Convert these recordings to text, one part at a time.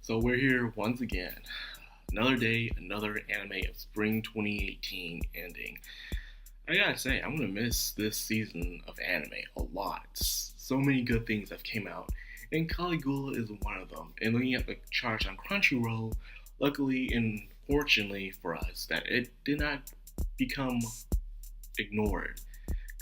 So we're here once again. Another day, another anime of spring 2018 ending. I gotta say, I'm gonna miss this season of anime a lot. So many good things have came out, and Caligula is one of them. And looking at the charts on Crunchyroll, luckily and fortunately for us, that it did not become ignored.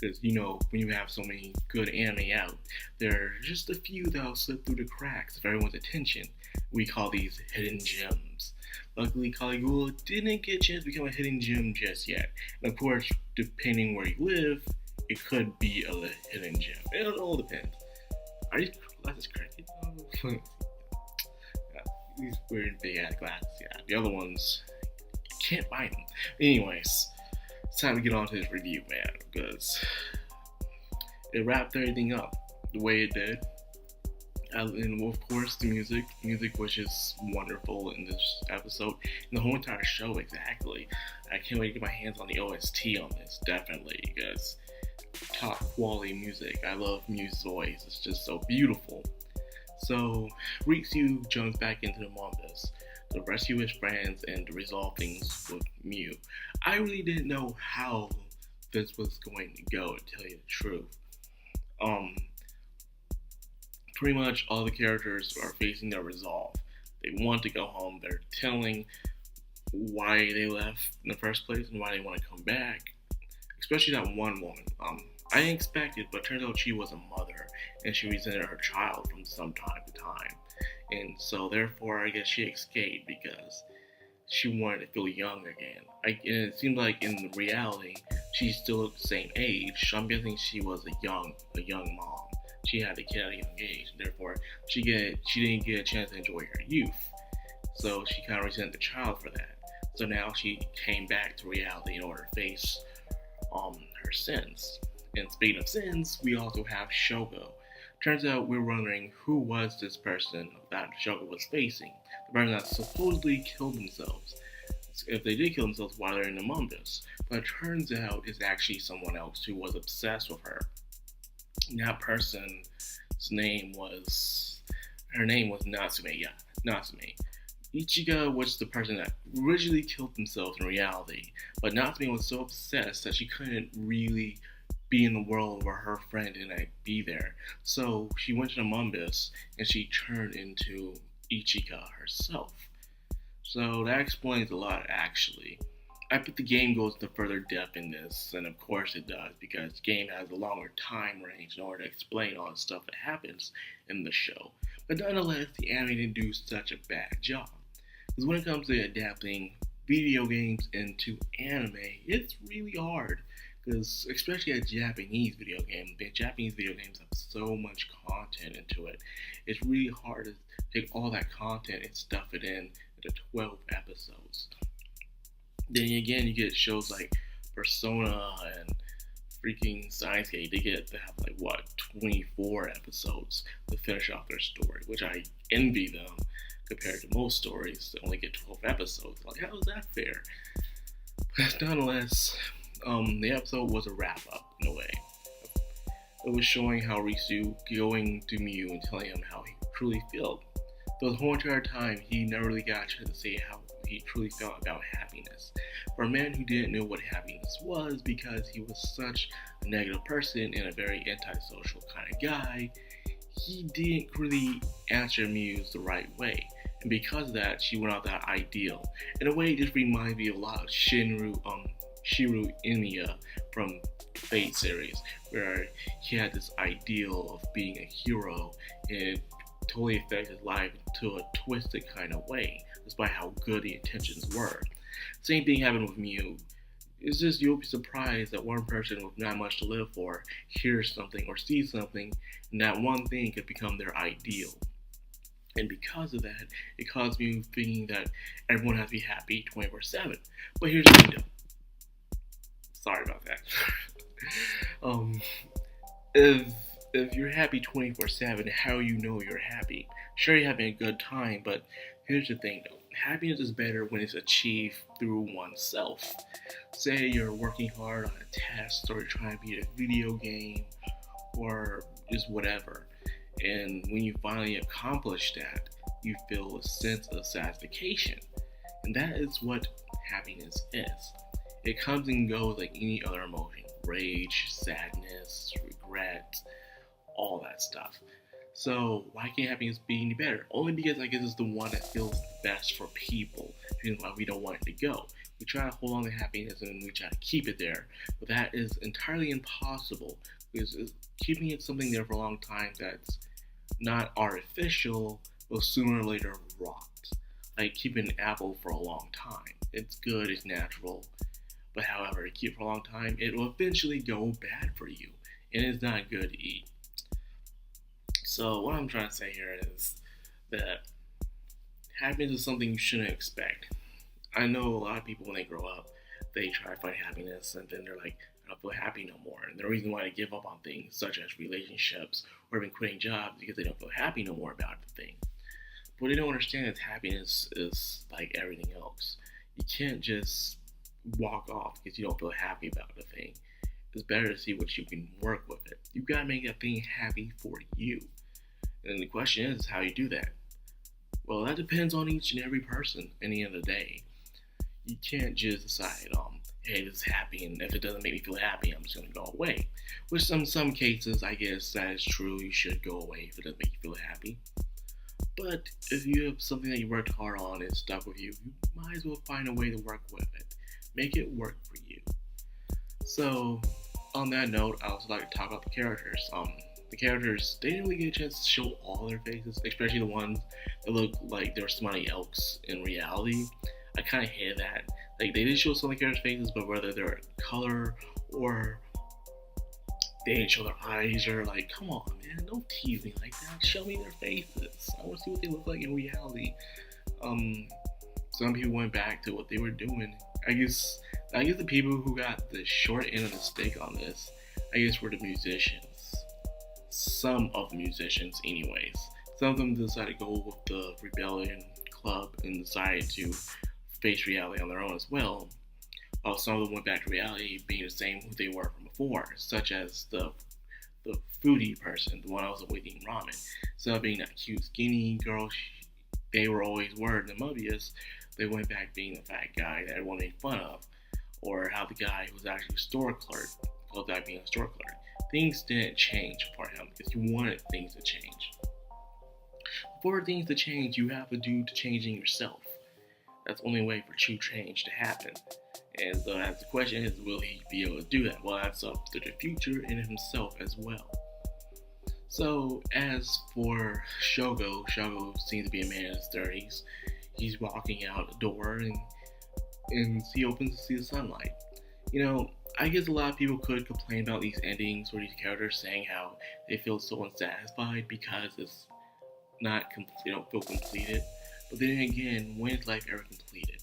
Because when you have so many good anime out, there are just a few that'll slip through the cracks of everyone's attention. We call these hidden gems. Luckily, Caligula didn't get a chance to become a hidden gem just yet. And of course, depending where you live, it could be a hidden gem. It all depends. Are these glasses cracked? Yeah, these weird big ass glasses. Yeah, the other ones, you can't buy them. Anyways, it's time to get on to this review, man, because it wrapped everything up the way it did. And of course, the music was just wonderful in this episode, and the whole entire show, exactly. I can't wait to get my hands on the OST on this, definitely, because top quality music. I love Mew's voice, it's just so beautiful. So, Ritsu jumps back into the Mombus to rescue his friends and to resolve things with Mew. I really didn't know how this was going to go, to tell you the truth. Pretty much all the characters are facing their resolve. They want to go home. They're telling why they left in the first place and why they want to come back. Especially that one woman. I didn't expect it, but it turns out she was a mother and she resented her child from some time to time. And so therefore I guess she escaped because she wanted to feel young again. And it seemed like in reality she still looked the same age. So I'm guessing she was a young mom. She had a kid at a young age, and therefore she didn't get a chance to enjoy her youth. So she kind of resented the child for that. So now she came back to reality in order to face her sins. And speaking of sins, we also have Shogo. Turns out we're wondering who was this person that Shogo was facing. The person that supposedly killed themselves. If they did kill themselves while they're in the Mombus. But it turns out it's actually someone else who was obsessed with her. And that person's name was Natsume. Yeah, Natsume. Ichigo was the person that originally killed themselves in reality, but Natsume was so obsessed that she couldn't really be in the world where her friend didn't be there. So she went to the Mombus and she turned into Ichigo herself. So that explains a lot, actually. I bet the game goes into further depth in this, and of course it does, because the game has a longer time range in order to explain all the stuff that happens in the show. But nonetheless, the anime didn't do such a bad job. Because when it comes to adapting video games into anime, it's really hard. Because especially a Japanese video game, the Japanese video games have so much content into it. It's really hard to take all that content and stuff it in into 12 episodes. Then again, you get shows like Persona and freaking Science Gate. They get to have 24 episodes to finish off their story, which I envy them compared to most stories that only get 12 episodes. How is that fair? But nonetheless, the episode was a wrap up in a way. It was showing how Ritsu going to Mew and telling him how he truly felt. Though the whole entire time, he never really got a chance to say how he truly felt about happiness. For a man who didn't know what happiness was because he was such a negative person and a very antisocial kind of guy, he didn't really answer Muse the right way. And because of that, she went out that ideal. In a way, it just reminds me a lot of Shiru Iniya from Fate series, where he had this ideal of being a hero and it totally affected his life into a twisted kind of way, despite how good the intentions were. Same thing happened with Mew. It's just you'll be surprised that one person with not much to live for hears something or sees something, and that one thing could become their ideal. And because of that, it caused me thinking that everyone has to be happy 24/7. But here's the thing though. Sorry about that. If you're happy 24/7, how you know you're happy? Sure, you're having a good time, but here's the thing though. Happiness is better when it's achieved through oneself. Say you're working hard on a test, or you're trying to beat a video game, or just whatever. And when you finally accomplish that, you feel a sense of satisfaction. And that is what happiness is. It comes and goes like any other emotion: rage, sadness, regret, all that stuff. So why can't happiness be any better? Only because I guess it's the one that feels best for people. Reason why we don't want it to go. We try to hold on to happiness and we try to keep it there, but that is entirely impossible because keeping it something there for a long time that's not artificial will sooner or later rot. Like keeping an apple for a long time. It's good, it's natural, but however, to keep it for a long time, it will eventually go bad for you, and it's not good to eat. So what I'm trying to say here is that happiness is something you shouldn't expect. I know a lot of people when they grow up, they try to find happiness and then they're like, I don't feel happy no more. And the reason why they give up on things such as relationships or even quitting jobs because they don't feel happy no more about the thing. What they don't understand is happiness is like everything else. You can't just walk off because you don't feel happy about the thing. It's better to see what you can work with it. You gotta make that thing happy for you. And the question is how you do that. Well, that depends on each and every person at the end of the day. You can't just decide, hey, this is happy, and if it doesn't make me feel happy, I'm just gonna go away. Which in some cases, I guess that is true. You should go away if it doesn't make you feel happy. But if you have something that you worked hard on and stuck with you, you might as well find a way to work with it. Make it work for you. So, on that note, I also like to talk about the characters. The characters, they didn't really get a chance to show all their faces, especially the ones that look like they're somebody else in reality. I kind of hated that. Like, they did show some of the characters' faces, but whether they're color or they didn't show their eyes, or like, come on, man, don't tease me like that. Show me their faces. I want to see what they look like in reality. Some people went back to what they were doing. I guess the people who got the short end of the stick on this, I guess, were the musicians. Some of the musicians, anyways. Some of them decided to go with the rebellion club and decided to face reality on their own as well. While some of them went back to reality being the same who they were from before, such as the foodie person, the one I was eating ramen. Instead of being that cute skinny girl they were always were in the Mobius, they went back being the fat guy that everyone made fun of. Or how the guy who was actually a store clerk goes back being a store clerk. Things didn't change for him because he wanted things to change. For things to change, you have to do to changing yourself. That's the only way for true change to happen. And so that's the question is, will he be able to do that? Well, that's up to the future and himself as well. So as for Shogo seems to be a man in his 30s. He's walking out the door and he opens to see the sunlight. You know, I guess a lot of people could complain about these endings or these characters saying how they feel so unsatisfied because it's not they don't feel completed. But then again, when is life ever completed?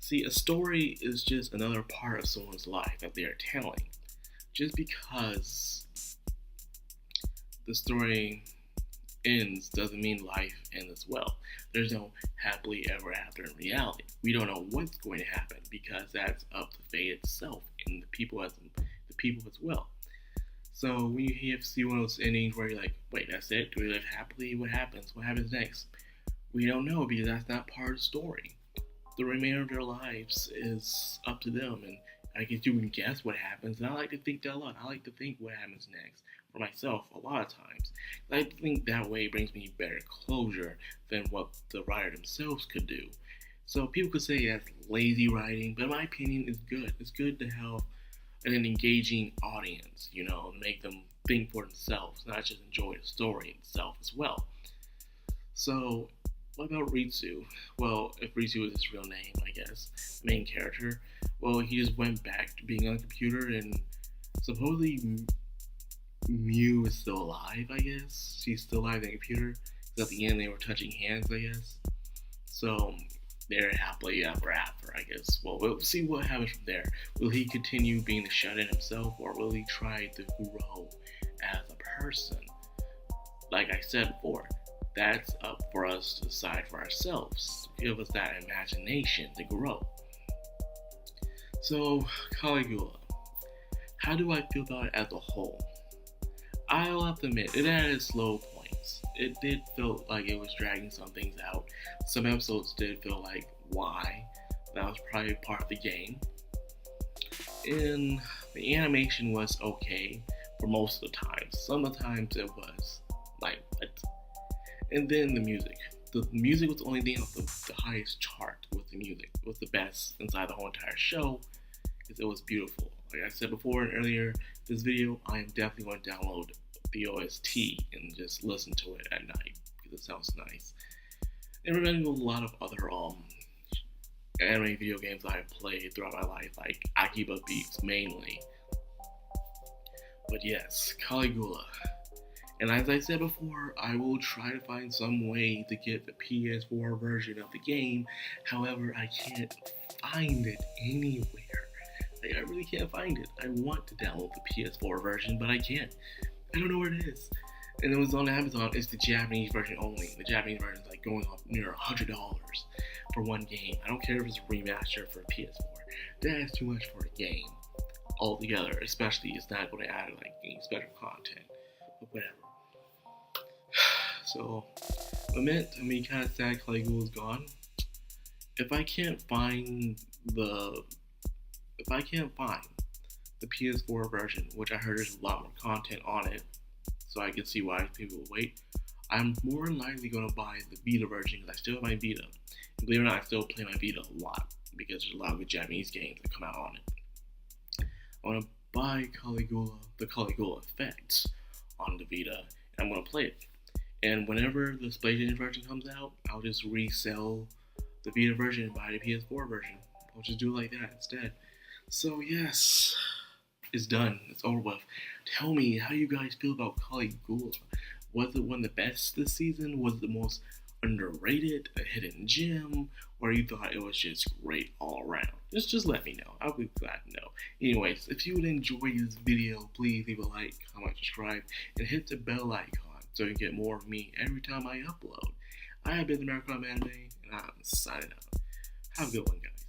See, a story is just another part of someone's life that they are telling. Just because the story ends doesn't mean life ends as well. There's no happily ever after in reality. We don't know what's going to happen because that's up to fate itself and the people as well. So when you see one of those endings where you're like, wait, that's it? Do we live happily? What happens? What happens next? We don't know because that's not part of the story. The remainder of their lives is up to them, and I guess you can guess what happens. And I like to think that a lot. I like to think what happens next for myself a lot of times. I think that way brings me better closure than what the writer themselves could do. So people could say that's lazy writing, but in my opinion, it's good. It's good to have an engaging audience, make them think for themselves, not just enjoy the story itself as well. So, what about Ritsu? Well, if Ritsu is his real name, I guess, the main character, well, he just went back to being on a computer, and supposedly Mew is still alive, I guess. She's still alive on the computer, because at the end they were touching hands, I guess. So, they're happily ever after, I guess. Well, we'll see what happens from there. Will he continue being the shut-in himself, or will he try to grow as a person? Like I said before, that's up for us to decide for ourselves. Give us that imagination to grow. So, Caligula. How do I feel about it as a whole? I'll have to admit, it had its slow points. episodes, it did feel like it was dragging some things out. Some episodes did feel like, why? That was probably part of the game. And the animation was okay for most of the time. Some of the times it was like, what? And then the music. The music was the only thing off the highest chart with the music. It was the best inside the whole entire show because it was beautiful. Like I said before in earlier this video, I am definitely going to download the OST and just listen to it at night because it sounds nice. It reminds me of a lot of other anime video games I've played throughout my life, like Akiba Beats mainly. But yes, Caligula. And as I said before, I will try to find some way to get the PS4 version of the game. However, I can't find it anywhere. Like, I really can't find it. I want to download the PS4 version, but I can't. I don't know where it is. And it was on Amazon. It's the Japanese version only. The Japanese version is like going up near $100 for one game. I don't care if it's a remaster for PS4. That is too much for a game altogether. Especially it's not going to add like any special content. But whatever. So, kind of sad Caligula's gone. If I can't find the PS4 version, which I heard there's a lot more content on it, so I can see why people wait, I'm more than likely going to buy the Vita version because I still have my Vita. And believe it or not, I still play my Vita a lot because there's a lot of good Japanese games that come out on it. I want to buy the Caligula effect on the Vita, and I'm going to play it. And whenever the PlayStation version comes out, I'll just resell the Vita version and buy the PS4 version. I'll just do it like that instead. So yes, it's done. It's over with. Tell me how you guys feel about Caligula. Was it one of the best this season? Was it the most underrated, a hidden gem, or you thought it was just great all around? Just let me know. I'll be glad to know. Anyways, if you would enjoy this video, please leave a like, comment, subscribe, and hit the bell icon so you get more of me every time I upload. I have been the Madcrownxox, and I'm signing out. Have a good one, guys.